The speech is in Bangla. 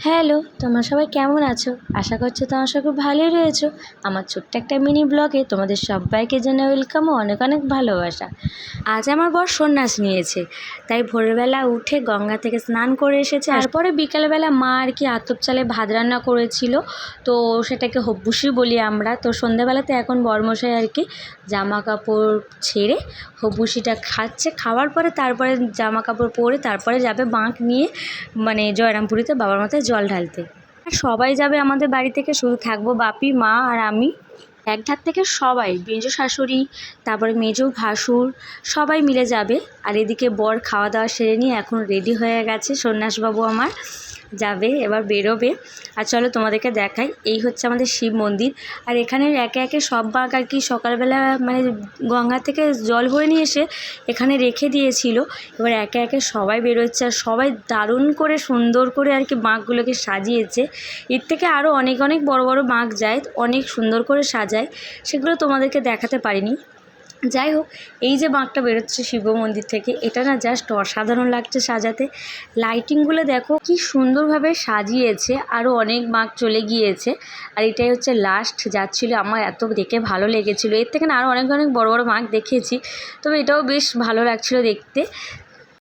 হ্যালো, তোমরা সবাই কেমন আছো? আশা করছি তোমরা সবাই খুব ভালোই রয়েছো। আমার ছোট্ট একটা মিনি ব্লগে তোমাদের সবাইকে জানাই ওয়েলকাম ও অনেক অনেক ভালোবাসা। আজ আমার বর সন্ন্যাস নিয়েছে, তাই ভোরবেলা উঠে গঙ্গা থেকে স্নান করে এসেছে। তারপরে বিকালবেলা মা আর কি আতপ চালে ভাত রান্না করেছিল, তো সেটাকে হব্বুসি বলি আমরা। তো সন্ধ্যাবেলাতে এখন বরমশাই আর কি জামা কাপড় ছেড়ে হব্বুসিটা খাচ্ছে, খাওয়ার পরে তারপরে জামা কাপড় পরে তারপরে যাবে বাঁক নিয়ে, মানে জয়রামপুরীতে বাবার মাথায় জল ঢালতে। আর সবাই যাবে আমাদের বাড়ি থেকে, শুধু থাকবো বাপি, মা আর আমি। এক ধার থেকে সবাই, মেজো শাশুড়ি, তারপরে মেজো ভাসুর, সবাই মিলে যাবে। আর এদিকে বর খাওয়া দাওয়া সেরে নিয়ে এখন রেডি হয়ে গেছে। সন্ন্যাসবাবু আমার যাবে, এবার বেরোবে। আর চলো তোমাদেরকে দেখাই, এই হচ্ছে আমাদের শিব মন্দির। আর এখানে একে একে সব বাঁক আর কি সকালবেলা মানে গঙ্গা থেকে জল ভরে নিয়ে এসে এখানে রেখে দিয়েছিল। এবার একে একে সবাই বেরোচ্ছে, আর সবাই দারুণ করে সুন্দর করে আর কি বাঁকগুলোকে সাজিয়েছে। এর থেকে আরও অনেক অনেক বড় বড় বাঁক যায়, অনেক সুন্দর করে সাজায়, সেগুলো তোমাদেরকে দেখাতে পারিনি। যাই হোক, এই যে বাঁকটা বেরোচ্ছে শিব মন্দির থেকে, এটা না জাস্ট অসাধারণ লাগছে সাজাতে। লাইটিংগুলো দেখো কি সুন্দরভাবে সাজিয়েছে, আরও অনেক বাঁক চলে গিয়েছে। আর এটাই হচ্ছে লাস্ট যাচ্ছিলো, আমার এত দেখে ভালো লেগেছিলো। এর থেকে না আরও অনেক অনেক বড় বড় বাঁক দেখেছি, তবে এটাও বেশ ভালো লাগছিলো দেখতে।